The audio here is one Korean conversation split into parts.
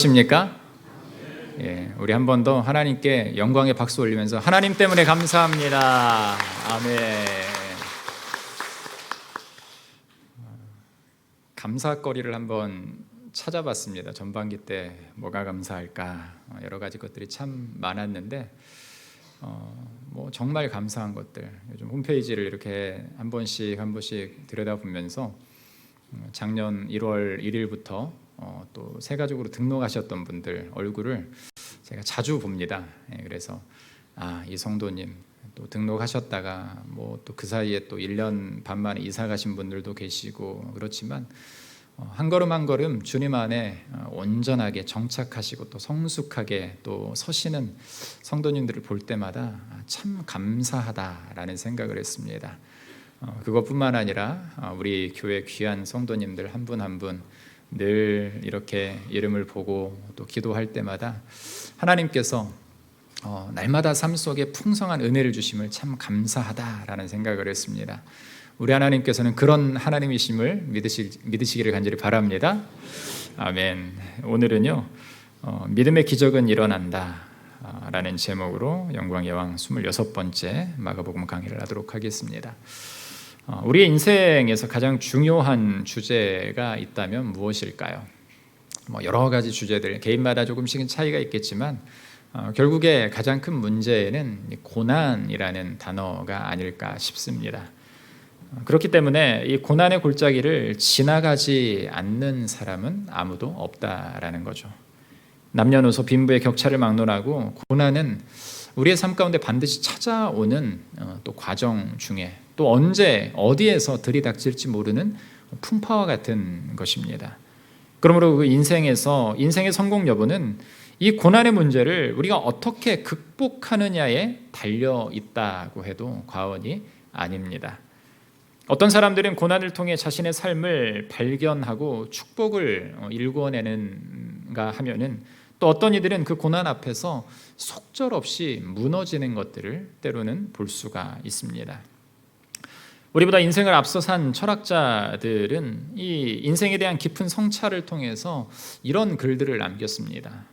십니까? 예, 우리 한 번 더 하나님께 영광의 박수 올리면서 하나님 때문에 감사합니다. 아멘. 감사거리를 한번 찾아봤습니다. 전반기 때 뭐가 감사할까? 여러 가지 것들이 참 많았는데 뭐 정말 감사한 것들, 요즘 홈페이지를 이렇게 한 번씩 들여다보면서 작년 1월 1일부터 또 새 가족으로 등록하셨던 분들 얼굴을 제가 자주 봅니다. 그래서 이 성도님 또 등록하셨다가 뭐 또 그 사이에 또 1년 반 만에 이사 가신 분들도 계시고 그렇지만 한 걸음 한 걸음 주님 안에 온전하게 정착하시고 또 성숙하게 또 서시는 성도님들을 볼 때마다 참 감사하다라는 생각을 했습니다. 그것뿐만 아니라 우리 교회 귀한 성도님들 한 분 한 분 늘 이렇게 이름을 보고 또 기도할 때마다 하나님께서 날마다 삶 속에 풍성한 은혜를 주심을 참 감사하다라는 생각을 했습니다. 우리 하나님께서는 그런 하나님이심을 믿으시기를 간절히 바랍니다. 아멘. 오늘은요 믿음의 기적은 일어난다 라는 제목으로 영광의 왕 26번째 마가복음 강의를 하도록 하겠습니다. 우리의 인생에서 가장 중요한 주제가 있다면 무엇일까요? 여러 가지 주제들, 개인마다 조금씩은 차이가 있겠지만 결국에 가장 큰 문제는 고난이라는 단어가 아닐까 싶습니다. 그렇기 때문에 이 고난의 골짜기를 지나가지 않는 사람은 아무도 없다라는 거죠. 남녀노소 빈부의 격차를 막론하고 고난은 우리의 삶 가운데 반드시 찾아오는 또 과정 중에 또 언제 어디에서 들이닥칠지 모르는 풍파와 같은 것입니다. 그러므로 그 인생의 성공 여부는 이 고난의 문제를 우리가 어떻게 극복하느냐에 달려 있다고 해도 과언이 아닙니다. 어떤 사람들은 고난을 통해 자신의 삶을 발견하고 축복을 일궈내는가 하면은 또 어떤 이들은 그 고난 앞에서 속절없이 무너지는 것들을 때로는 볼 수가 있습니다. 우리보다 인생을 앞서 산 철학자들은 이 인생에 대한 깊은 성찰을 통해서 이런 글들을 남겼습니다.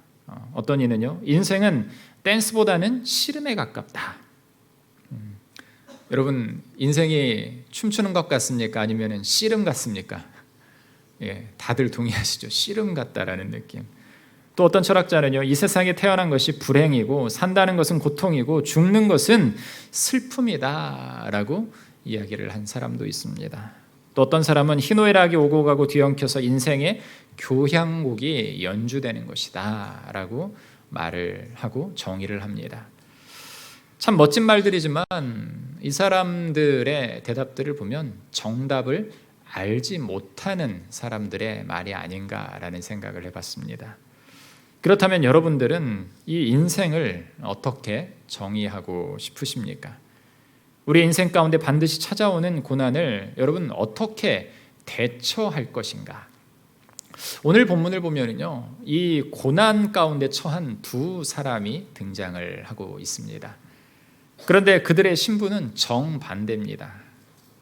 어떤 이는요, 인생은 댄스보다는 씨름에 가깝다. 여러분, 인생이 춤추는 것 같습니까? 아니면 씨름 같습니까? 예, 다들 동의하시죠? 씨름 같다라는 느낌. 또 어떤 철학자는요, 이 세상에 태어난 것이 불행이고 산다는 것은 고통이고 죽는 것은 슬픔이다 라고 이야기를 한 사람도 있습니다. 또 어떤 사람은 희노애락이 오고 가고 뒤엉켜서 인생의 교향곡이 연주되는 것이다 라고 말을 하고 정의를 합니다. 참 멋진 말들이지만 이 사람들의 대답들을 보면 정답을 알지 못하는 사람들의 말이 아닌가라는 생각을 해봤습니다. 그렇다면 여러분들은 이 인생을 어떻게 정의하고 싶으십니까? 우리 인생 가운데 반드시 찾아오는 고난을 여러분 어떻게 대처할 것인가? 오늘 본문을 보면요, 이 고난 가운데 처한 두 사람이 등장을 하고 있습니다. 그런데 그들의 신분은 정반대입니다.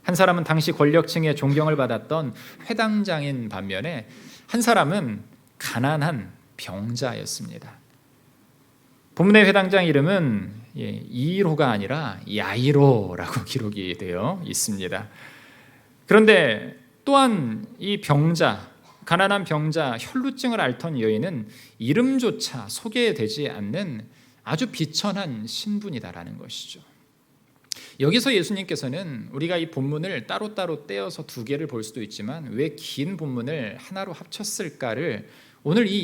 한 사람은 당시 권력층의 존경을 받았던 회당장인 반면에 한 사람은 가난한 병자였습니다. 본문의 회당장 이름은 이로가 아니라 야이로라고 기록이 되어 있습니다. 그런데 또한 이 병자, 가난한 병자, 혈루증을 앓던 여인은 이름조차 소개되지 않는 아주 비천한 신분이다라는 것이죠. 여기서 예수님께서는 우리가 이 본문을 따로따로 떼어서 두 개를 볼 수도 있지만 왜 긴 본문을 하나로 합쳤을까를 오늘 이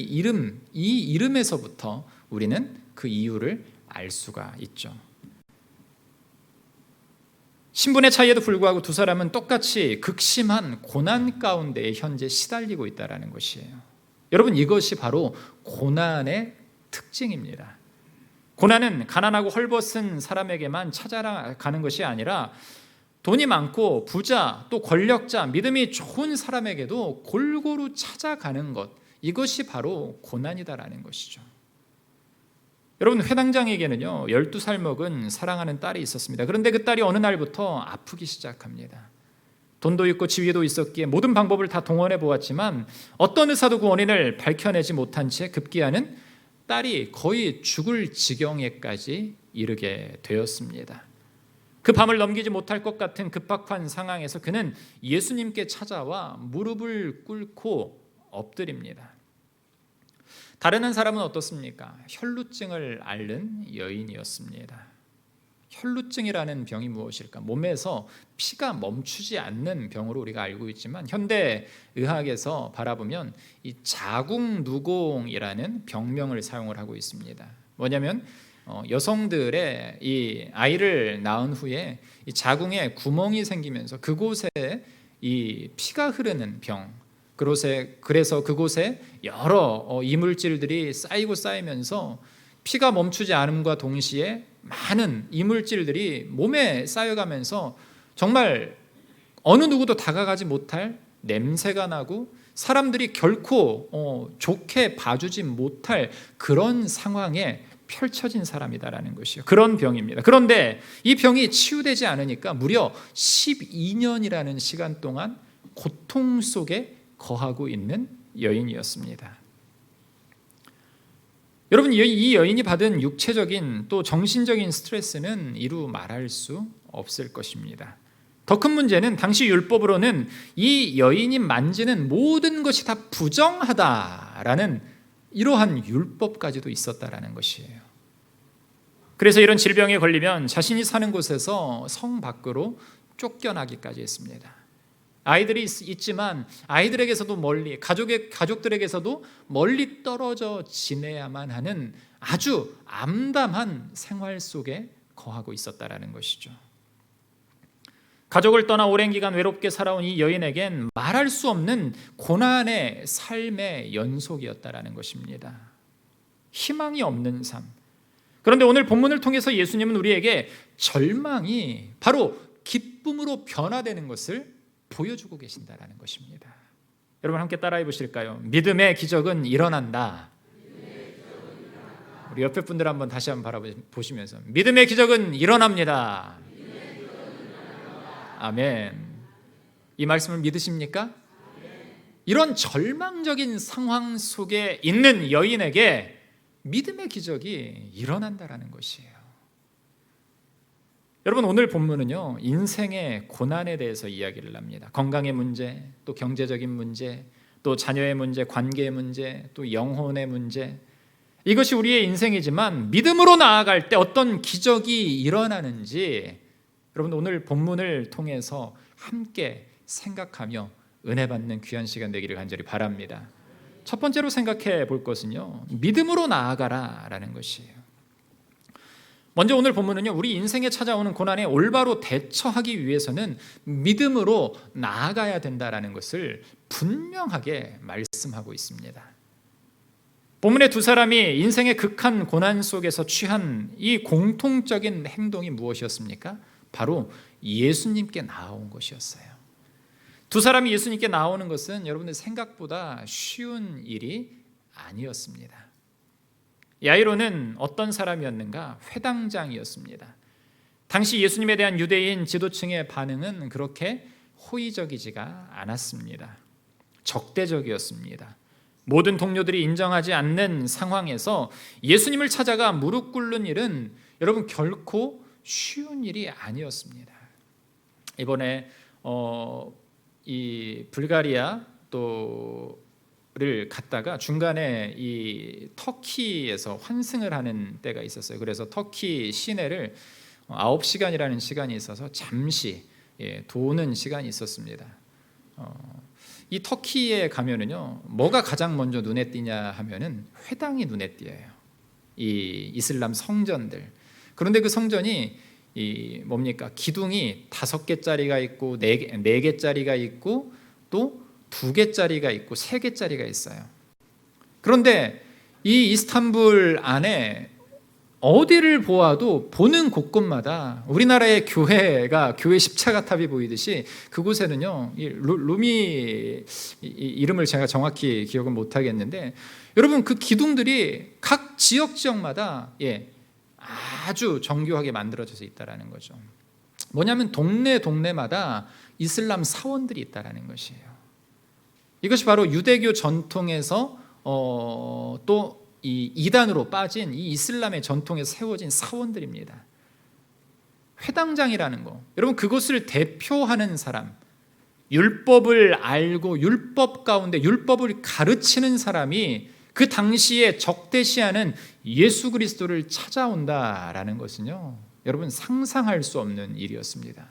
이름에서부터 우리는 그 이유를 알 수가 있죠. 신분의 차이에도 불구하고 두 사람은 똑같이 극심한 고난 가운데 현재 시달리고 있다는 것이에요. 여러분, 이것이 바로 고난의 특징입니다. 고난은 가난하고 헐벗은 사람에게만 찾아가는 것이 아니라 돈이 많고 부자 또 권력자, 믿음이 좋은 사람에게도 골고루 찾아가는 것, 이것이 바로 고난이다라는 것이죠. 여러분, 회당장에게는요 12살 먹은 사랑하는 딸이 있었습니다. 그런데 그 딸이 어느 날부터 아프기 시작합니다. 돈도 있고 지위도 있었기에 모든 방법을 다 동원해 보았지만 어떤 의사도 그 원인을 밝혀내지 못한 채 급기야는 딸이 거의 죽을 지경에까지 이르게 되었습니다. 그 밤을 넘기지 못할 것 같은 급박한 상황에서 그는 예수님께 찾아와 무릎을 꿇고 엎드립니다. 다른 한 사람은 어떻습니까? 혈루증을 앓는 여인이었습니다. 혈루증이라는 병이 무엇일까? 몸에서 피가 멈추지 않는 병으로 우리가 알고 있지만 현대 의학에서 바라보면 이 자궁누공이라는 병명을 사용을 하고 있습니다. 뭐냐면 여성들의 이 아이를 낳은 후에 이 자궁에 구멍이 생기면서 그곳에 이 피가 흐르는 병, 그래서 그곳에 여러 이물질들이 쌓이면서 피가 멈추지 않음과 동시에 많은 이물질들이 몸에 쌓여가면서 정말 어느 누구도 다가가지 못할 냄새가 나고 사람들이 결코 좋게 봐주지 못할 그런 상황에 펼쳐진 사람이다라는 것이요. 그런 병입니다. 그런데 이 병이 치유되지 않으니까 무려 12년이라는 시간 동안 고통 속에 거하고 있는 여인이었습니다. 여러분, 이 여인이 받은 육체적인 또 정신적인 스트레스는 이루 말할 수 없을 것입니다. 더 큰 문제는 당시 율법으로는 이 여인이 만지는 모든 것이 다 부정하다라는 이러한 율법까지도 있었다라는 것이에요. 그래서 이런 질병에 걸리면 자신이 사는 곳에서 성 밖으로 쫓겨나기까지 했습니다. 아이들이 있지만 아이들에게서도 멀리, 가족들에게서도 멀리 떨어져 지내야만 하는 아주 암담한 생활 속에 거하고 있었다라는 것이죠. 가족을 떠나 오랜 기간 외롭게 살아온 이 여인에겐 말할 수 없는 고난의 삶의 연속이었다라는 것입니다. 희망이 없는 삶. 그런데 오늘 본문을 통해서 예수님은 우리에게 절망이 바로 기쁨으로 변화되는 것을 보여주고 계신다라는 것입니다. 여러분 함께 따라해 보실까요? 믿음의 기적은 일어난다. 우리 옆에 분들 한번 다시 한번 바라보시면서 믿음의 기적은 일어납니다. 아멘. 이 말씀을 믿으십니까? 이런 절망적인 상황 속에 있는 여인에게 믿음의 기적이 일어난다라는 것이에요. 여러분 오늘 본문은요, 인생의 고난에 대해서 이야기를 합니다. 건강의 문제, 또 경제적인 문제, 또 자녀의 문제, 관계의 문제, 또 영혼의 문제. 이것이 우리의 인생이지만 믿음으로 나아갈 때 어떤 기적이 일어나는지 여러분 오늘 본문을 통해서 함께 생각하며 은혜 받는 귀한 시간 되기를 간절히 바랍니다. 첫 번째로 생각해 볼 것은요, 믿음으로 나아가라라는 것이에요. 먼저 오늘 본문은요, 우리 인생에 찾아오는 고난에 올바로 대처하기 위해서는 믿음으로 나아가야 된다라는 것을 분명하게 말씀하고 있습니다. 본문의 두 사람이 인생의 극한 고난 속에서 취한 이 공통적인 행동이 무엇이었습니까? 바로 예수님께 나아온 것이었어요. 두 사람이 예수님께 나오는 것은 여러분들 생각보다 쉬운 일이 아니었습니다. 야이로는 어떤 사람이었는가? 회당장이었습니다. 당시 예수님에 대한 유대인 지도층의 반응은 그렇게 호의적이지가 않았습니다. 적대적이었습니다. 모든 동료들이 인정하지 않는 상황에서 예수님을 찾아가 무릎 꿇는 일은 여러분 결코 쉬운 일이 아니었습니다. 이번에 이 불가리아 를 갔다가 중간에 이 터키에서 환승을 하는 때가 있었어요. 그래서 터키 시내를 9시간이라는 시간이 있어서 잠시 도는 시간이 있었습니다. 이 터키에 가면은요, 뭐가 가장 먼저 눈에 띄냐 하면은 회당이 눈에 띄어요. 이 이슬람 성전들. 그런데 그 성전이 이 뭡니까? 기둥이 5개짜리가 있고 4개짜리가 있고 또 2개짜리가 있고 3개짜리가 있어요. 그런데 이 이스탄불 안에 어디를 보아도 보는 곳곳마다 우리나라의 교회 십자가탑이 보이듯이 그곳에는요, 루미 이름을 제가 정확히 기억은 못하겠는데 여러분 그 기둥들이 각 지역마다 아주 정교하게 만들어져서 있다라는 거죠. 뭐냐면 동네마다 이슬람 사원들이 있다라는 것이에요. 이것이 바로 유대교 전통에서 또 이 이단으로 빠진 이 이슬람의 전통에 세워진 사원들입니다. 회당장이라는 거, 여러분 그것을 대표하는 사람, 율법을 알고 율법 가운데 율법을 가르치는 사람이 그 당시에 적대시하는 예수 그리스도를 찾아온다라는 것은요, 여러분 상상할 수 없는 일이었습니다.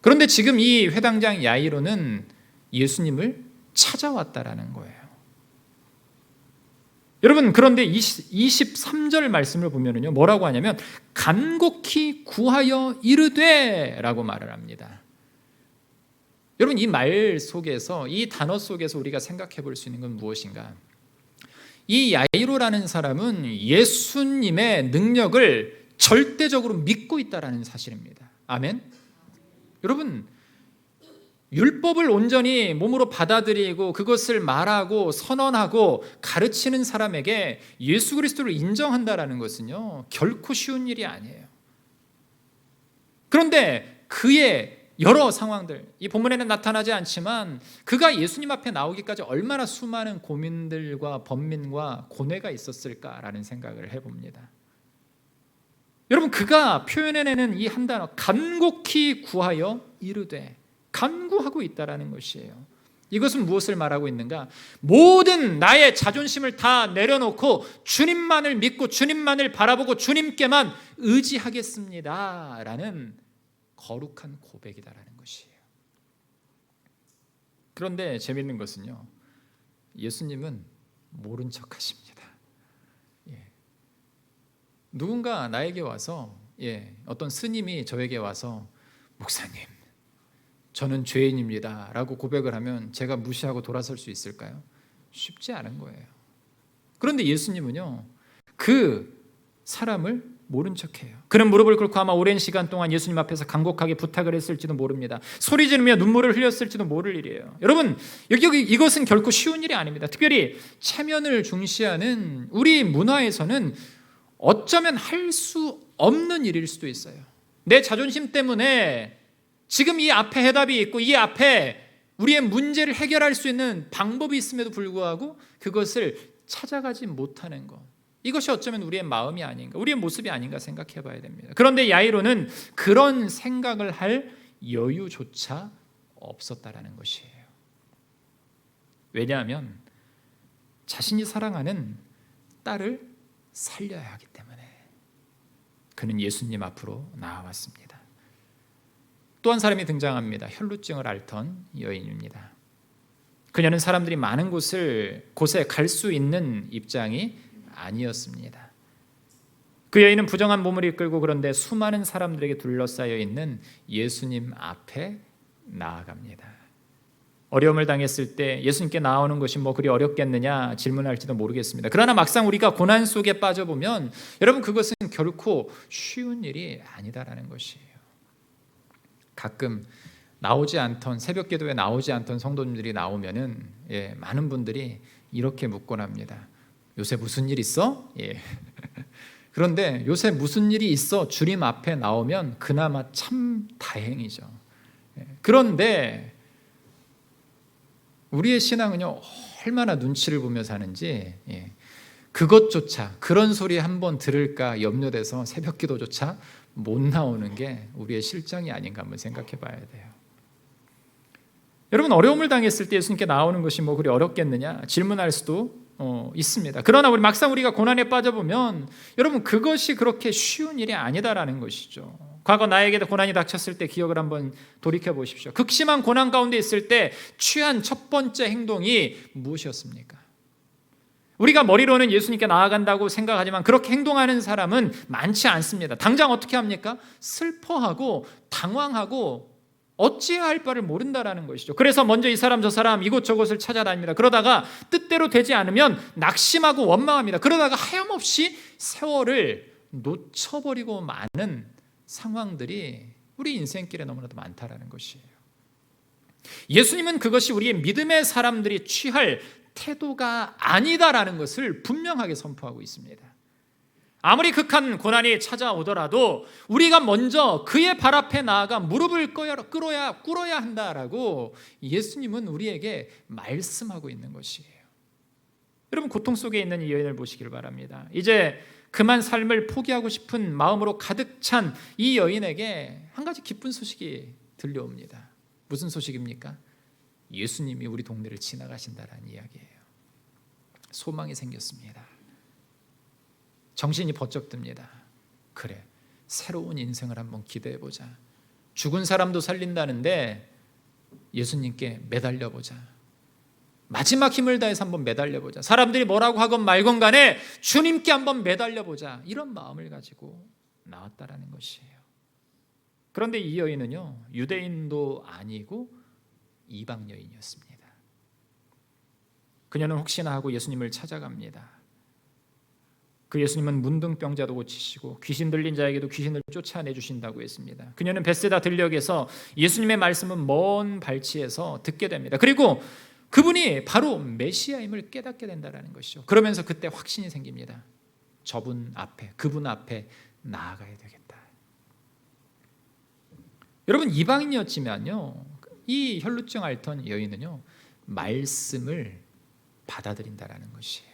그런데 지금 이 회당장 야이로는 예수님을 찾아왔다라는 거예요. 여러분, 그런데 23절 말씀을 보면요, 뭐라고 하냐면 간곡히 구하여 이르되 라고 말을 합니다. 여러분, 이 말 속에서, 이 단어 속에서 우리가 생각해 볼 수 있는 건 무엇인가? 이 야이로라는 사람은 예수님의 능력을 절대적으로 믿고 있다는 사실입니다. 아멘? 여러분, 율법을 온전히 몸으로 받아들이고 그것을 말하고 선언하고 가르치는 사람에게 예수 그리스도를 인정한다는 것은요, 결코 쉬운 일이 아니에요. 그런데 그의 여러 상황들, 이 본문에는 나타나지 않지만 그가 예수님 앞에 나오기까지 얼마나 수많은 고민들과 번민과 고뇌가 있었을까라는 생각을 해봅니다. 여러분, 그가 표현해내는 이 한 단어, 간곡히 구하여 이르되, 간구하고 있다라는 것이에요. 이것은 무엇을 말하고 있는가? 모든 나의 자존심을 다 내려놓고 주님만을 믿고 주님만을 바라보고 주님께만 의지하겠습니다 라는 거룩한 고백이다라는 것이에요. 그런데 재밌는 것은요, 예수님은 모른 척 하십니다. 누군가 나에게 와서, 어떤 스님이 저에게 와서 목사님, 저는 죄인입니다 라고 고백을 하면 제가 무시하고 돌아설 수 있을까요? 쉽지 않은 거예요. 그런데 예수님은요, 그 사람을 모른 척해요. 그는 무릎을 꿇고 아마 오랜 시간 동안 예수님 앞에서 간곡하게 부탁을 했을지도 모릅니다. 소리 지르며 눈물을 흘렸을지도 모를 일이에요. 여러분, 이것은 결코 쉬운 일이 아닙니다. 특별히 체면을 중시하는 우리 문화에서는 어쩌면 할 수 없는 일일 수도 있어요. 내 자존심 때문에 지금 이 앞에 해답이 있고 이 앞에 우리의 문제를 해결할 수 있는 방법이 있음에도 불구하고 그것을 찾아가지 못하는 것, 이것이 어쩌면 우리의 마음이 아닌가, 우리의 모습이 아닌가 생각해 봐야 됩니다. 그런데 야이로는 그런 생각을 할 여유조차 없었다라는 것이에요. 왜냐하면 자신이 사랑하는 딸을 살려야 하기 때문에 그는 예수님 앞으로 나아왔습니다. 또 한 사람이 등장합니다. 혈루증을 앓던 여인입니다. 그녀는 사람들이 많은 곳에 갈 수 있는 입장이 아니었습니다. 그 여인은 부정한 몸을 이끌고 그런데 수많은 사람들에게 둘러싸여 있는 예수님 앞에 나아갑니다. 어려움을 당했을 때 예수님께 나오는 것이 뭐 그리 어렵겠느냐 질문할지도 모르겠습니다. 그러나 막상 우리가 고난 속에 빠져보면 여러분, 그것은 결코 쉬운 일이 아니다라는 것이에요. 가끔 나오지 않던, 새벽 기도에 나오지 않던 성도님들이 나오면은 많은 분들이 이렇게 묻곤 합니다. 요새 무슨 일 있어? 그런데 요새 무슨 일이 있어? 주님 앞에 나오면 그나마 참 다행이죠. 그런데 우리의 신앙은요, 얼마나 눈치를 보며 사는지, 그것조차, 그런 소리 한번 들을까 염려돼서 새벽 기도조차 못 나오는 게 우리의 실정이 아닌가 한번 생각해 봐야 돼요. 여러분, 어려움을 당했을 때 예수님께 나오는 것이 뭐 그리 어렵겠느냐 질문할 수도 있습니다. 그러나 막상 우리가 고난에 빠져보면 여러분, 그것이 그렇게 쉬운 일이 아니다라는 것이죠. 과거 나에게도 고난이 닥쳤을 때 기억을 한번 돌이켜 보십시오. 극심한 고난 가운데 있을 때 취한 첫 번째 행동이 무엇이었습니까? 우리가 머리로는 예수님께 나아간다고 생각하지만 그렇게 행동하는 사람은 많지 않습니다. 당장 어떻게 합니까? 슬퍼하고 당황하고 어찌해야 할 바를 모른다라는 것이죠. 그래서 먼저 이 사람 저 사람 이곳저곳을 찾아다닙니다. 그러다가 뜻대로 되지 않으면 낙심하고 원망합니다. 그러다가 하염없이 세월을 놓쳐버리고 마는 상황들이 우리 인생길에 너무나도 많다라는 것이에요. 예수님은 그것이 우리의 믿음의 사람들이 취할 태도가 아니다라는 것을 분명하게 선포하고 있습니다. 아무리 극한 고난이 찾아오더라도 우리가 먼저 그의 발 앞에 나아가 무릎을 꿇어야 한다라고 예수님은 우리에게 말씀하고 있는 것이에요. 여러분, 고통 속에 있는 이 여인을 보시길 바랍니다. 이제 그만 삶을 포기하고 싶은 마음으로 가득 찬 이 여인에게 한 가지 기쁜 소식이 들려옵니다. 무슨 소식입니까? 예수님이 우리 동네를 지나가신다라는 이야기예요. 소망이 생겼습니다. 정신이 번쩍 듭니다. 그래, 새로운 인생을 한번 기대해보자. 죽은 사람도 살린다는데 예수님께 매달려보자. 마지막 힘을 다해서 한번 매달려보자. 사람들이 뭐라고 하건 말건 간에 주님께 한번 매달려보자. 이런 마음을 가지고 나왔다라는 것이에요. 그런데 이 여인은요, 유대인도 아니고 이방 여인이었습니다. 그녀는 혹시나 하고 예수님을 찾아갑니다. 그 예수님은 문둥병자도 고치시고 귀신 들린 자에게도 귀신을 쫓아내주신다고 했습니다. 그녀는 벳세다 들녘에서 예수님의 말씀은 먼 발치에서 듣게 됩니다. 그리고 그분이 바로 메시아임을 깨닫게 된다는 것이죠. 그러면서 그때 확신이 생깁니다. 그분 앞에 나아가야 되겠다. 여러분, 이방인이었지만요, 이 혈루증 앓던 여인은요, 말씀을 받아들인다라는 것이에요.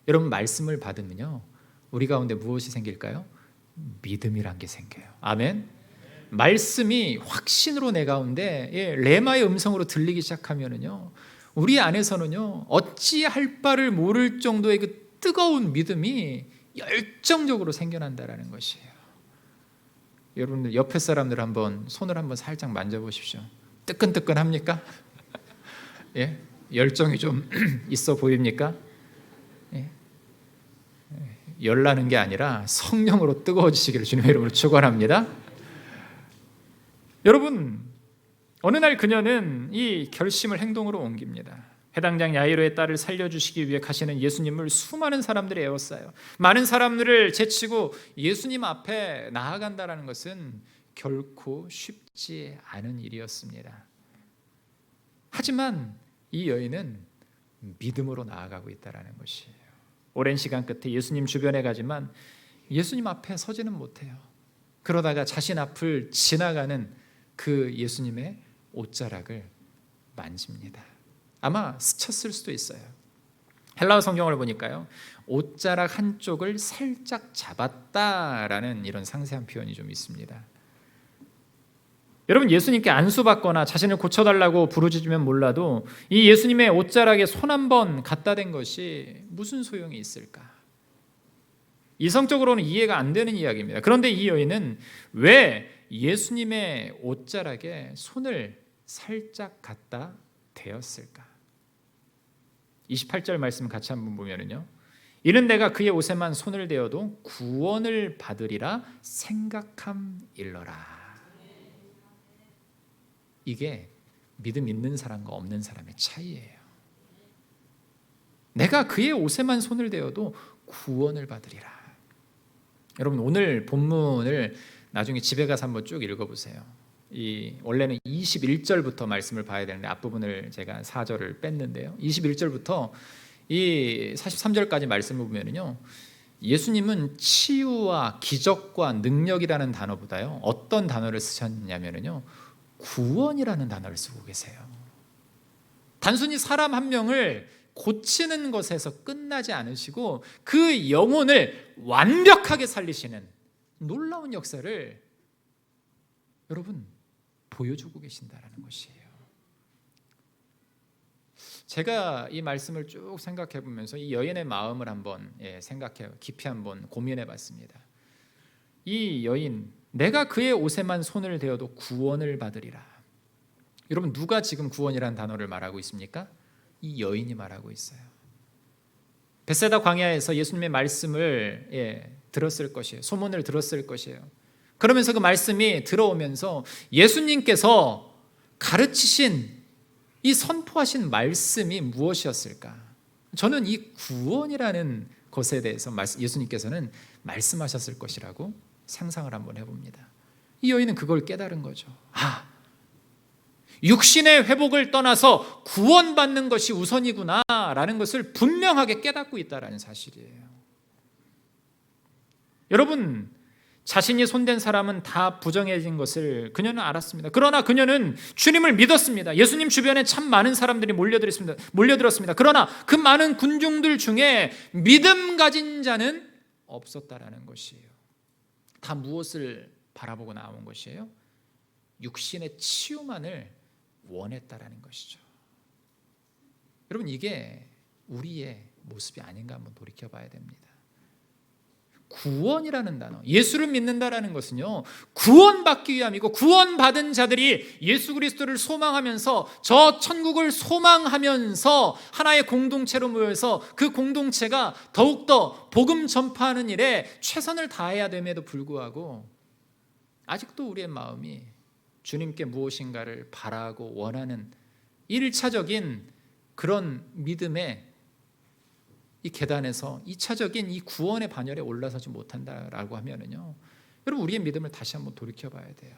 여러분, 말씀을 받으면요, 우리 가운데 무엇이 생길까요? 믿음이란 게 생겨요. 아멘. 말씀이 확신으로 내 가운데 레마의 음성으로 들리기 시작하면은요, 우리 안에서는요, 어찌할 바를 모를 정도의 그 뜨거운 믿음이 열정적으로 생겨난다라는 것이에요. 여러분들 옆에 사람들 손을 한번 살짝 만져보십시오. 뜨끈뜨끈합니까? 예? 열정이 좀 있어 보입니까? 예? 열나는 게 아니라 성령으로 뜨거워지시기를 주님의 이름으로 축원합니다. 여러분, 어느 날 그녀는 이 결심을 행동으로 옮깁니다. 해당장 야이로의 딸을 살려주시기 위해 가시는 예수님을 수많은 사람들이 에워싸요. 많은 사람들을 제치고 예수님 앞에 나아간다는 것은 결코 쉽지 않은 일이었습니다. 하지만 이 여인은 믿음으로 나아가고 있다는 것이에요. 오랜 시간 끝에 예수님 주변에 가지만 예수님 앞에 서지는 못해요. 그러다가 자신 앞을 지나가는 그 예수님의 옷자락을 만집니다. 아마 스쳤을 수도 있어요. 헬라어 성경을 보니까요, 옷자락 한쪽을 살짝 잡았다라는 이런 상세한 표현이 좀 있습니다. 여러분, 예수님께 안수받거나 자신을 고쳐달라고 부르짖으면 몰라도 이 예수님의 옷자락에 손 한번 갖다 댄 것이 무슨 소용이 있을까? 이성적으로는 이해가 안 되는 이야기입니다. 그런데 이 여인은 왜 예수님의 옷자락에 손을 살짝 갖다 대었을까? 28절 말씀 같이 한번 보면은요, 이는 내가 그의 옷에만 손을 대어도 구원을 받으리라 생각함일러라. 이게 믿음 있는 사람과 없는 사람의 차이예요. 내가 그의 옷에만 손을 대어도 구원을 받으리라. 여러분, 오늘 본문을 나중에 집에 가서 한번 쭉 읽어보세요. 원래는 21절부터 말씀을 봐야 되는데 앞부분을 제가 4절을 뺐는데요. 21절부터 이 43절까지 말씀을 보면요, 예수님은 치유와 기적과 능력이라는 단어보다요, 어떤 단어를 쓰셨냐면요, 구원이라는 단어를 쓰고 계세요. 단순히 사람 한 명을 고치는 것에서 끝나지 않으시고 그 영혼을 완벽하게 살리시는 놀라운 역사를 여러분 보여주고 계신다라는 것이에요. 제가 이 말씀을 쭉 생각해 보면서 이 여인의 마음을 한번 깊이 한번 고민해 봤습니다. 이 여인, 내가 그의 옷에만 손을 대어도 구원을 받으리라. 여러분, 누가 지금 구원이라는 단어를 말하고 있습니까? 이 여인이 말하고 있어요. 벳세다 광야에서 예수님의 말씀을 들었을 것이에요. 소문을 들었을 것이에요. 그러면서 그 말씀이 들어오면서 예수님께서 가르치신 이 선포하신 말씀이 무엇이었을까? 저는 이 구원이라는 것에 대해서 예수님께서는 말씀하셨을 것이라고 상상을 한번 해봅니다. 이 여인은 그걸 깨달은 거죠. 육신의 회복을 떠나서 구원받는 것이 우선이구나라는 것을 분명하게 깨닫고 있다는 사실이에요. 여러분, 자신이 손댄 사람은 다 부정해진 것을 그녀는 알았습니다. 그러나 그녀는 주님을 믿었습니다. 예수님 주변에 참 많은 사람들이 몰려들었습니다. 그러나 그 많은 군중들 중에 믿음 가진 자는 없었다라는 것이에요. 다 무엇을 바라보고 나온 것이에요? 육신의 치유만을 원했다라는 것이죠. 여러분, 이게 우리의 모습이 아닌가 한번 돌이켜봐야 됩니다. 구원이라는 단어, 예수를 믿는다라는 것은요, 구원받기 위함이고, 구원받은 자들이 예수 그리스도를 소망하면서 저 천국을 소망하면서 하나의 공동체로 모여서 그 공동체가 더욱더 복음 전파하는 일에 최선을 다해야 됨에도 불구하고 아직도 우리의 마음이 주님께 무엇인가를 바라고 원하는 1차적인 그런 믿음의 이 계단에서 2차적인 이 구원의 반열에 올라서지 못한다라고 하면은요, 여러분, 우리의 믿음을 다시 한번 돌이켜봐야 돼요.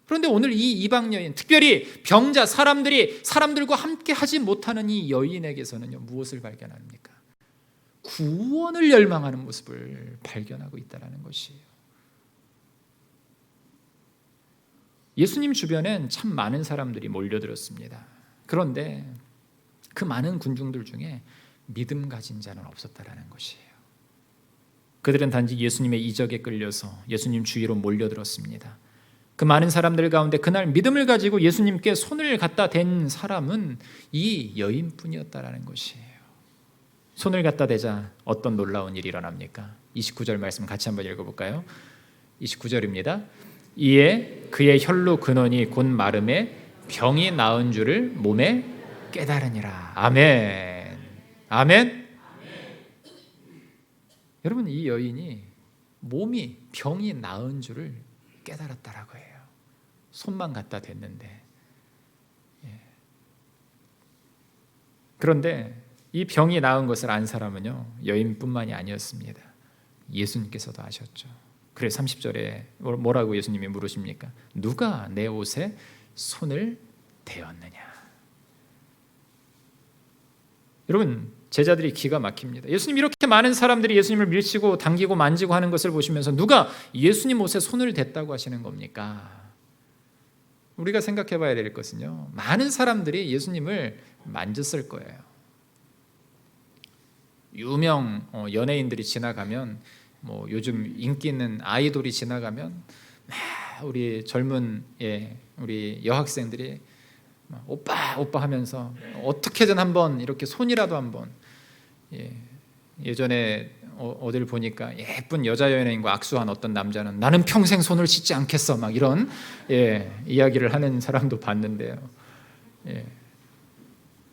그런데 오늘 이 이방 여인, 특별히 병자, 사람들과 함께 하지 못하는 이 여인에게서는요, 무엇을 발견합니까? 구원을 열망하는 모습을 발견하고 있다는 것이에요. 예수님 주변엔 참 많은 사람들이 몰려들었습니다. 그런데 그 많은 군중들 중에 믿음 가진 자는 없었다라는 것이에요. 그들은 단지 예수님의 이적에 끌려서 예수님 주위로 몰려들었습니다. 그 많은 사람들 가운데 그날 믿음을 가지고 예수님께 손을 갖다 댄 사람은 이 여인뿐이었다라는 것이에요. 손을 갖다 대자 어떤 놀라운 일이 일어납니까? 29절 말씀 같이 한번 읽어볼까요? 29절입니다. 이에 그의 혈로 근원이 곧 마름에 병이 나은 줄을 몸에 깨달으니라. 아멘. 아멘. 여러분, 이 여인이 몸이 병이 나은 줄을 깨달았다라고 해요. 손만 갖다 댔는데. 그런데 이 병이 나은 것을 안 사람은요, 여인뿐만이 아니었습니다. 예수님께서도 아셨죠. 그래서 30절에 뭐라고 예수님이 물으십니까? 누가 내 옷에 손을 대었느냐? 여러분, 제자들이 기가 막힙니다. 예수님, 이렇게 많은 사람들이 예수님을 밀치고 당기고 만지고 하는 것을 보시면서 누가 예수님 옷에 손을 댔다고 하시는 겁니까? 우리가 생각해 봐야 될 것은요, 많은 사람들이 예수님을 만졌을 거예요. 유명 연예인들이 지나가면, 요즘 인기 있는 아이돌이 지나가면 우리 젊은 우리 여학생들이 오빠 오빠 하면서 어떻게든 한번 이렇게 손이라도 한번, 예전에 어딜 보니까 예쁜 여자 연예인과 악수한 어떤 남자는 나는 평생 손을 씻지 않겠어 막 이런 이야기를 하는 사람도 봤는데요.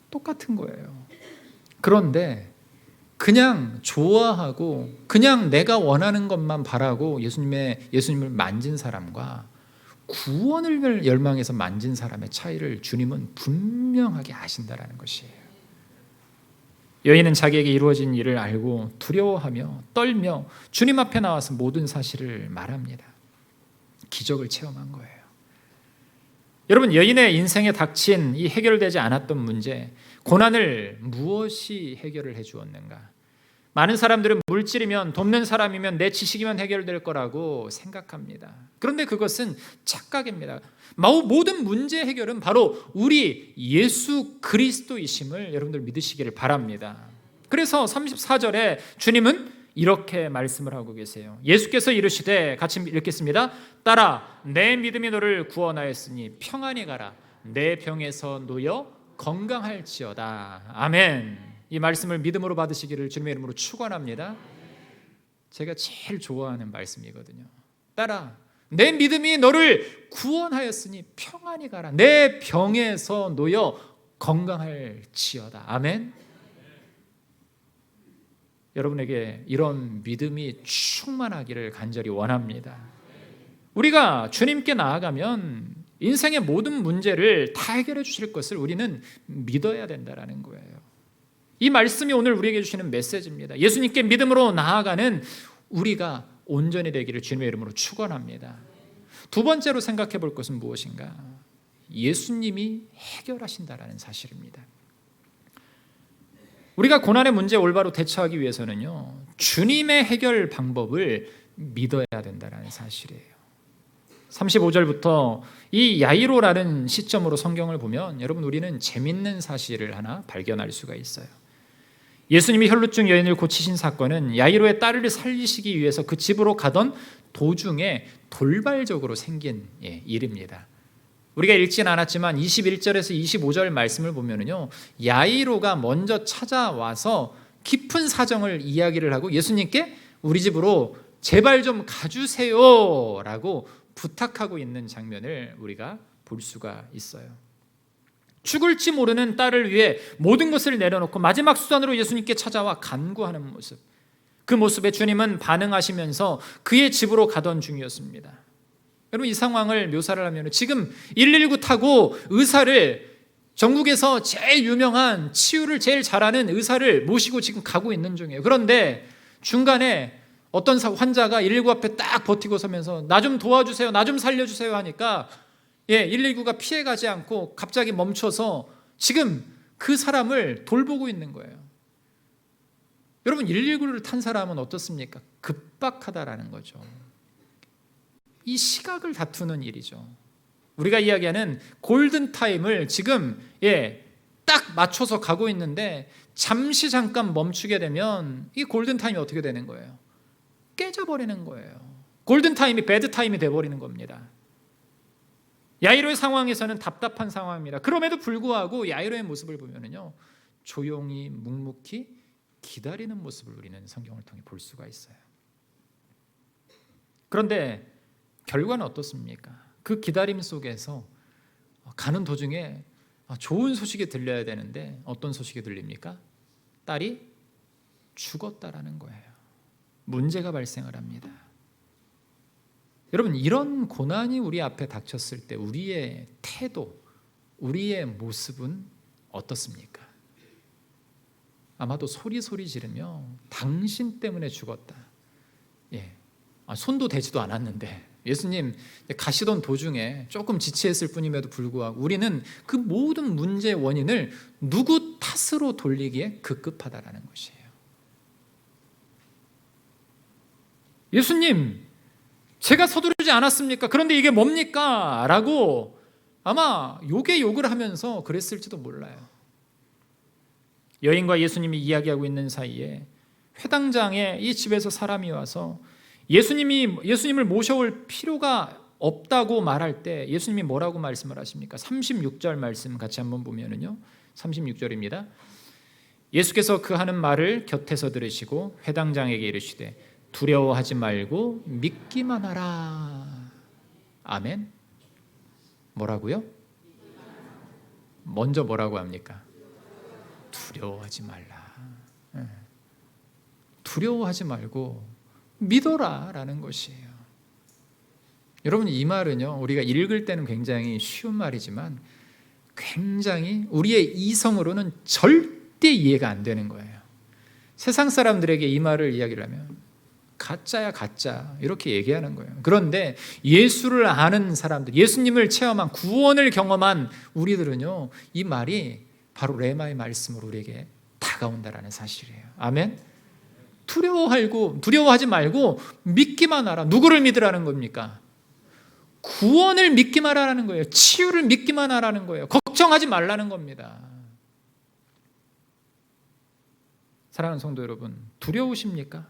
똑같은 거예요. 그런데 그냥 좋아하고 그냥 내가 원하는 것만 바라고 예수님을 만진 사람과 구원을 열망해서 만진 사람의 차이를 주님은 분명하게 아신다라는 것이에요. 여인은 자기에게 이루어진 일을 알고 두려워하며 떨며 주님 앞에 나와서 모든 사실을 말합니다. 기적을 체험한 거예요. 여러분, 여인의 인생에 닥친 이 해결되지 않았던 문제, 고난을 무엇이 해결을 해 주었는가? 많은 사람들은 물질이면, 돕는 사람이면, 내 지식이면 해결될 거라고 생각합니다. 그런데 그것은 착각입니다. 모든 문제 해결은 바로 우리 예수 그리스도이심을 여러분들 믿으시기를 바랍니다. 그래서 34절에 주님은 이렇게 말씀을 하고 계세요. 예수께서 이르시되, 같이 읽겠습니다. 따라 내 믿음이 너를 구원하였으니 평안히 가라. 내 병에서 놓여 건강할지어다. 아멘. 이 말씀을 믿음으로 받으시기를 주님의 이름으로 축원합니다. 제가 제일 좋아하는 말씀이거든요. 따라 내 믿음이 너를 구원하였으니 평안히 가라. 내 병에서 놓여 건강할지어다. 아멘. 여러분에게 이런 믿음이 충만하기를 간절히 원합니다. 우리가 주님께 나아가면 인생의 모든 문제를 다 해결해 주실 것을 우리는 믿어야 된다는 거예요. 이 말씀이 오늘 우리에게 주시는 메시지입니다. 예수님께 믿음으로 나아가는 우리가 온전히 되기를 주님의 이름으로 축원합니다. 두 번째로 생각해 볼 것은 무엇인가? 예수님이 해결하신다라는 사실입니다. 우리가 고난의 문제에 올바로 대처하기 위해서는요, 주님의 해결 방법을 믿어야 된다는 사실이에요. 35절부터 이 야이로라는 시점으로 성경을 보면 여러분, 우리는 재밌는 사실을 하나 발견할 수가 있어요. 예수님이 혈루증 여인을 고치신 사건은 야이로의 딸을 살리시기 위해서 그 집으로 가던 도중에 돌발적으로 생긴 일입니다. 우리가 읽진 않았지만 21절에서 25절 말씀을 보면요, 야이로가 먼저 찾아와서 깊은 사정을 이야기를 하고 예수님께 우리 집으로 제발 좀 가주세요 라고 부탁하고 있는 장면을 우리가 볼 수가 있어요. 죽을지 모르는 딸을 위해 모든 것을 내려놓고 마지막 수단으로 예수님께 찾아와 간구하는 모습, 그 모습에 주님은 반응하시면서 그의 집으로 가던 중이었습니다. 여러분, 이 상황을 묘사를 하면 지금 119 타고 의사를, 전국에서 제일 유명한 치유를 제일 잘하는 의사를 모시고 지금 가고 있는 중이에요. 그런데 중간에 어떤 환자가 119 앞에 딱 버티고 서면서 나 좀 도와주세요, 나 좀 살려주세요 하니까 119가 피해가지 않고 갑자기 멈춰서 지금 그 사람을 돌보고 있는 거예요. 여러분, 119를 탄 사람은 어떻습니까? 급박하다라는 거죠. 이 시각을 다투는 일이죠. 우리가 이야기하는 골든타임을 지금 딱 맞춰서 가고 있는데 잠시 잠깐 멈추게 되면 이 골든타임이 어떻게 되는 거예요? 깨져버리는 거예요. 골든타임이 배드타임이 돼버리는 겁니다. 야이로의 상황에서는 답답한 상황입니다. 그럼에도 불구하고 야이로의 모습을 보면요, 조용히 묵묵히 기다리는 모습을 우리는 성경을 통해 볼 수가 있어요. 그런데 결과는 어떻습니까? 그 기다림 속에서 가는 도중에 좋은 소식이 들려야 되는데 어떤 소식이 들립니까? 딸이 죽었다라는 거예요. 문제가 발생을 합니다. 여러분, 이런 고난이 우리 앞에 닥쳤을 때 우리의 태도, 우리의 모습은 어떻습니까? 아마도 소리 지르며 당신 때문에 죽었다. 손도 대지도 않았는데 예수님 가시던 도중에 조금 지체했을 뿐임에도 불구하고 우리는 그 모든 문제의 원인을 누구 탓으로 돌리기에 급급하다라는 것이에요. 예수님, 제가 서두르지 않았습니까? 그런데 이게 뭡니까? 라고 아마 욕을 하면서 그랬을지도 몰라요. 여인과 예수님이 이야기하고 있는 사이에 회당장에 이 집에서 사람이 와서 예수님을 모셔올 필요가 없다고 말할 때 예수님이 뭐라고 말씀을 하십니까? 36절 말씀 같이 한번 보면은요, 36절입니다. 예수께서 그 하는 말을 곁에서 들으시고 회당장에게 이르시되 두려워하지 말고 믿기만 하라. 아멘. 뭐라고요? 먼저 뭐라고 합니까? 두려워하지 말라. 두려워하지 말고 믿어라 라는 것이에요. 여러분, 이 말은요, 우리가 읽을 때는 굉장히 쉬운 말이지만 굉장히 우리의 이성으로는 절대 이해가 안 되는 거예요. 세상 사람들에게 이 말을 이야기를 하면 가짜야 가짜 이렇게 얘기하는 거예요. 그런데 예수를 아는 사람들, 예수님을 체험한, 구원을 경험한 우리들은요, 이 말이 바로 레마의 말씀으로 우리에게 다가온다라는 사실이에요. 아멘. 두려워하지 말고 믿기만 하라. 누구를 믿으라는 겁니까? 구원을 믿기만 하라는 거예요. 치유를 믿기만 하라는 거예요. 걱정하지 말라는 겁니다. 사랑하는 성도 여러분, 두려우십니까?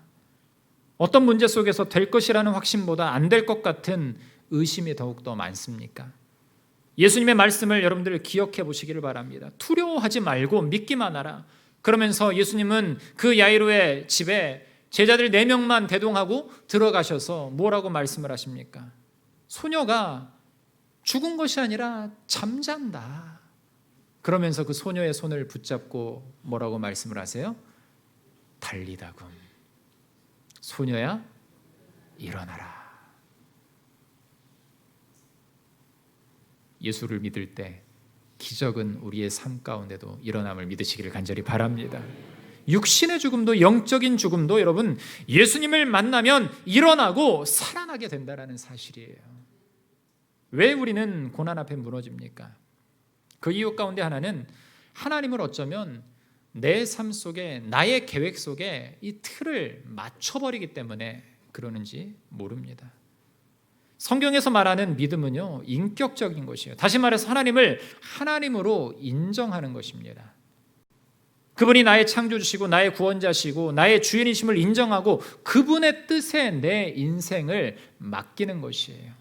어떤 문제 속에서 될 것이라는 확신보다 안 될 것 같은 의심이 더욱더 많습니까? 예수님의 말씀을 여러분들 기억해 보시기를 바랍니다. 두려워하지 말고 믿기만 하라. 그러면서 예수님은 그 야이로의 집에 제자들 4명만 대동하고 들어가셔서 뭐라고 말씀을 하십니까? 소녀가 죽은 것이 아니라 잠잔다. 그러면서 그 소녀의 손을 붙잡고 뭐라고 말씀을 하세요? 달리다금 소녀야 일어나라. 예수를 믿을 때 기적은 우리의 삶 가운데도 일어남을 믿으시기를 간절히 바랍니다. 육신의 죽음도 영적인 죽음도 여러분 예수님을 만나면 일어나고 살아나게 된다는 사실이에요. 왜 우리는 고난 앞에 무너집니까? 그 이유 가운데 하나는 하나님을 어쩌면 내 삶 속에, 나의 계획 속에 이 틀을 맞춰버리기 때문에 그러는지 모릅니다. 성경에서 말하는 믿음은요, 인격적인 것이에요. 다시 말해서 하나님을 하나님으로 인정하는 것입니다. 그분이 나의 창조주시고 나의 구원자시고 나의 주인이심을 인정하고 그분의 뜻에 내 인생을 맡기는 것이에요.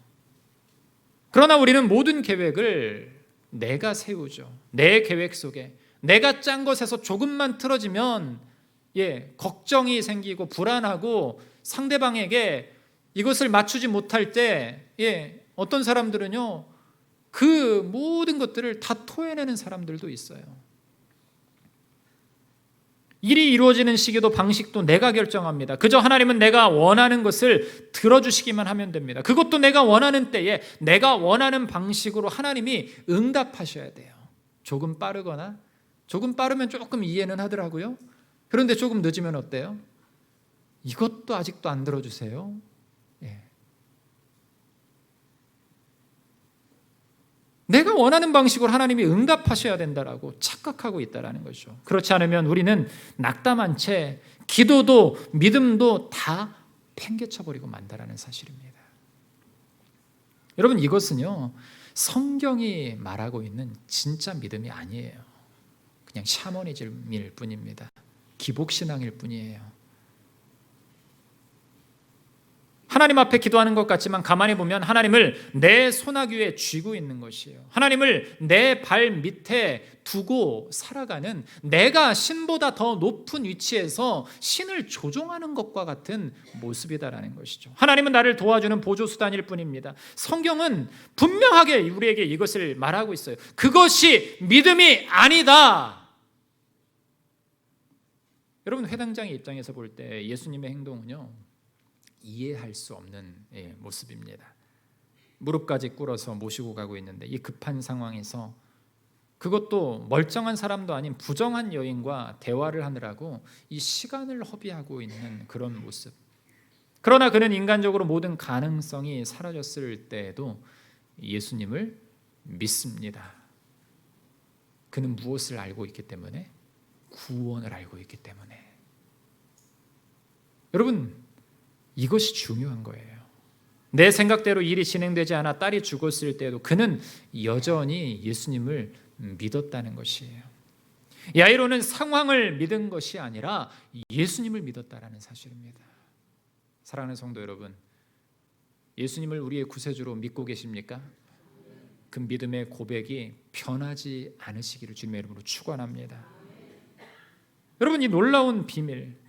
그러나 우리는 모든 계획을 내가 세우죠. 내 계획 속에 내가 짠 것에서 조금만 틀어지면 걱정이 생기고 불안하고 상대방에게 이것을 맞추지 못할 때 어떤 사람들은요, 그 모든 것들을 다 토해내는 사람들도 있어요. 일이 이루어지는 시기도 방식도 내가 결정합니다. 그저 하나님은 내가 원하는 것을 들어주시기만 하면 됩니다. 그것도 내가 원하는 때에 내가 원하는 방식으로 하나님이 응답하셔야 돼요. 조금 빠르거나, 조금 빠르면 조금 이해는 하더라고요. 그런데 조금 늦으면 어때요? 이것도 아직도 안 들어주세요. 내가 원하는 방식으로 하나님이 응답하셔야 된다라고 착각하고 있다는 거죠. 그렇지 않으면 우리는 낙담한 채 기도도 믿음도 다 팽개쳐버리고 만다라는 사실입니다. 여러분, 이것은요, 성경이 말하고 있는 진짜 믿음이 아니에요. 그냥 샤머니즘일 뿐입니다. 기복신앙일 뿐이에요. 하나님 앞에 기도하는 것 같지만 가만히 보면 하나님을 내 손아귀에 쥐고 있는 것이에요. 하나님을 내 발 밑에 두고 살아가는, 내가 신보다 더 높은 위치에서 신을 조종하는 것과 같은 모습이다라는 것이죠. 하나님은 나를 도와주는 보조수단일 뿐입니다. 성경은 분명하게 우리에게 이것을 말하고 있어요. 그것이 믿음이 아니다. 여러분, 회당장의 입장에서 볼 때 예수님의 행동은요, 이해할 수 없는 모습입니다. 무릎까지 꿇어서 모시고 가고 있는데 이 급한 상황에서, 그것도 멀쩡한 사람도 아닌 부정한 여인과 대화를 하느라고 이 시간을 허비하고 있는 그런 모습. 그러나 그는 인간적으로 모든 가능성이 사라졌을 때에도 예수님을 믿습니다. 그는 무엇을 알고 있기 때문에? 구원을 알고 있기 때문에. 여러분, 이것이 중요한 거예요. 내 생각대로 일이 진행되지 않아 딸이 죽었을 때도 그는 여전히 예수님을 믿었다는 것이에요. 야이로는 상황을 믿은 것이 아니라 예수님을 믿었다라는 사실입니다. 사랑하는 성도 여러분, 예수님을 우리의 구세주로 믿고 계십니까? 그 믿음의 고백이 변하지 않으시기를 주님의 이름으로 축원합니다. 여러분, 이 놀라운 비밀,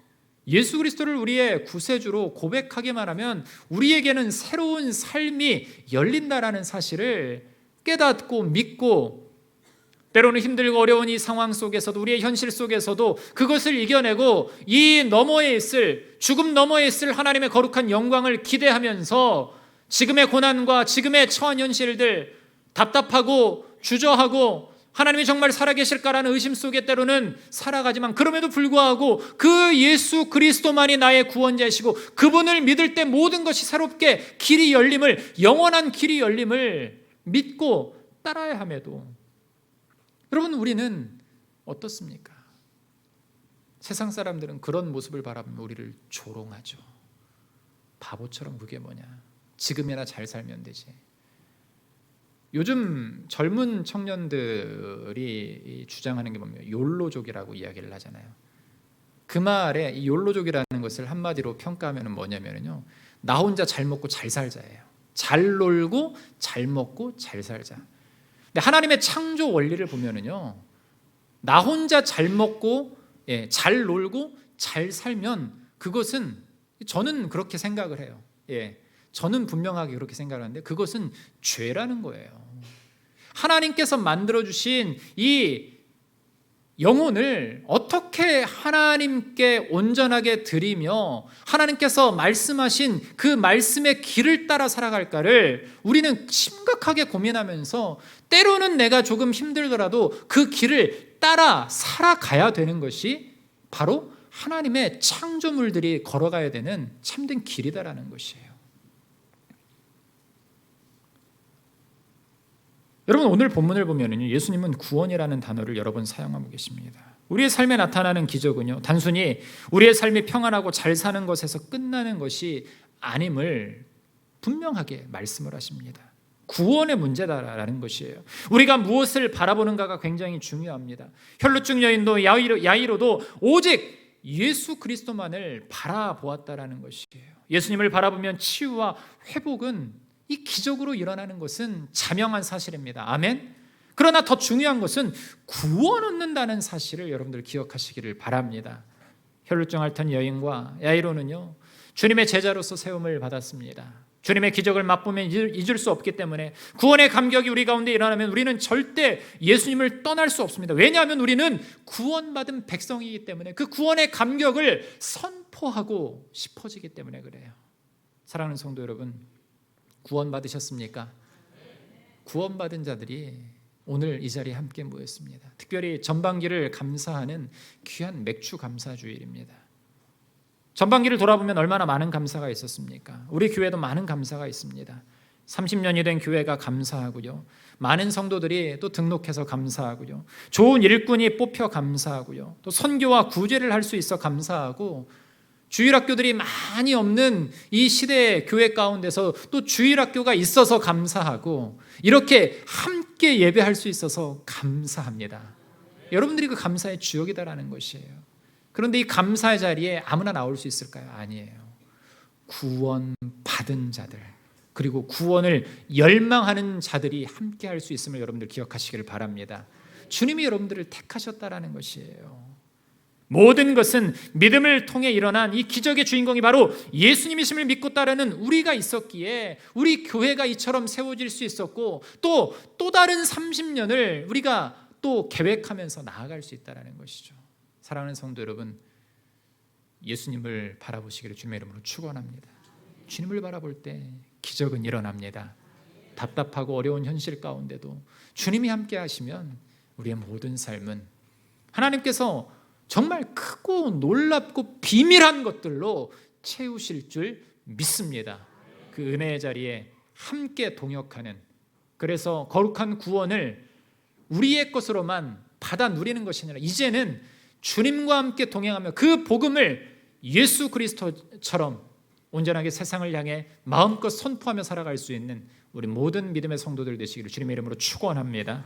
예수 그리스도를 우리의 구세주로 고백하기만 하면 우리에게는 새로운 삶이 열린다라는 사실을 깨닫고 믿고, 때로는 힘들고 어려운 이 상황 속에서도, 우리의 현실 속에서도 그것을 이겨내고 이 너머에 있을, 죽음 너머에 있을 하나님의 거룩한 영광을 기대하면서 지금의 고난과 지금의 처한 현실들, 답답하고 주저하고 하나님이 정말 살아계실까라는 의심 속에 때로는 살아가지만, 그럼에도 불구하고 그 예수 그리스도만이 나의 구원자이시고 그분을 믿을 때 모든 것이 새롭게 길이 열림을, 영원한 길이 열림을 믿고 따라야 함에도, 여러분, 우리는 어떻습니까? 세상 사람들은 그런 모습을 바라보면 우리를 조롱하죠. 바보처럼 그게 뭐냐, 지금이나 잘 살면 되지. 요즘 젊은 청년들이 주장하는 게 뭡니까? 욜로족이라고 이야기를 하잖아요. 그 말에 이 욜로족이라는 것을 한마디로 평가하면 뭐냐면요, 나 혼자 잘 먹고 잘 살자예요. 잘 놀고 잘 먹고 잘 살자. 근데 하나님의 창조 원리를 보면은요, 나 혼자 잘 먹고 잘 놀고 잘 살면 그것은, 저는 그렇게 생각을 해요. 저는 분명하게 그렇게 생각하는데 그것은 죄라는 거예요. 하나님께서 만들어주신 이 영혼을 어떻게 하나님께 온전하게 드리며 하나님께서 말씀하신 그 말씀의 길을 따라 살아갈까를 우리는 심각하게 고민하면서, 때로는 내가 조금 힘들더라도 그 길을 따라 살아가야 되는 것이 바로 하나님의 창조물들이 걸어가야 되는 참된 길이다라는 것이에요. 여러분, 오늘 본문을 보면 예수님은 구원이라는 단어를 여러 번 사용하고 계십니다. 우리의 삶에 나타나는 기적은요, 단순히 우리의 삶이 평안하고 잘 사는 것에서 끝나는 것이 아님을 분명하게 말씀을 하십니다. 구원의 문제다라는 것이에요. 우리가 무엇을 바라보는가가 굉장히 중요합니다. 혈루증 여인도 야이로도 오직 예수 그리스도만을 바라보았다라는 것이에요. 예수님을 바라보면 치유와 회복은 이 기적으로 일어나는 것은 자명한 사실입니다. 아멘. 그러나 더 중요한 것은 구원 얻는다는 사실을 여러분들 기억하시기를 바랍니다. 혈루증 앓던 여인과 야이로는요, 주님의 제자로서 세움을 받았습니다. 주님의 기적을 맛보면 잊을 수 없기 때문에 구원의 감격이 우리 가운데 일어나면 우리는 절대 예수님을 떠날 수 없습니다. 왜냐하면 우리는 구원받은 백성이기 때문에 그 구원의 감격을 선포하고 싶어지기 때문에 그래요. 사랑하는 성도 여러분, 구원받으셨습니까? 구원받은 자들이 오늘 이 자리에 함께 모였습니다. 특별히 전반기를 감사하는 귀한 맥주 감사 주일입니다. 전반기를 돌아보면 얼마나 많은 감사가 있었습니까? 우리 교회도 많은 감사가 있습니다. 30년이 된 교회가 감사하고요. 많은 성도들이 또 등록해서 감사하고요. 좋은 일꾼이 뽑혀 감사하고요. 또 선교와 구제를 할 수 있어 감사하고, 주일학교들이 많이 없는 이 시대의 교회 가운데서 또 주일학교가 있어서 감사하고, 이렇게 함께 예배할 수 있어서 감사합니다. 여러분들이 그 감사의 주역이다라는 것이에요. 그런데 이 감사의 자리에 아무나 나올 수 있을까요? 아니에요. 구원받은 자들, 그리고 구원을 열망하는 자들이 함께 할 수 있음을 여러분들 기억하시기를 바랍니다. 주님이 여러분들을 택하셨다라는 것이에요. 모든 것은 믿음을 통해 일어난 이 기적의 주인공이 바로 예수님이심을 믿고 따르는 우리가 있었기에 우리 교회가 이처럼 세워질 수 있었고, 또 다른 30년을 우리가 또 계획하면서 나아갈 수 있다는 것이죠. 사랑하는 성도 여러분, 예수님을 바라보시기를 주님의 이름으로 축원합니다. 주님을 바라볼 때 기적은 일어납니다. 답답하고 어려운 현실 가운데도 주님이 함께 하시면 우리의 모든 삶은 하나님께서 정말 크고 놀랍고 비밀한 것들로 채우실 줄 믿습니다. 그 은혜의 자리에 함께 동역하는, 그래서 거룩한 구원을 우리의 것으로만 받아 누리는 것이 아니라 이제는 주님과 함께 동행하며 그 복음을 예수 그리스도처럼 온전하게 세상을 향해 마음껏 선포하며 살아갈 수 있는 우리 모든 믿음의 성도들 되시기를 주님의 이름으로 축원합니다.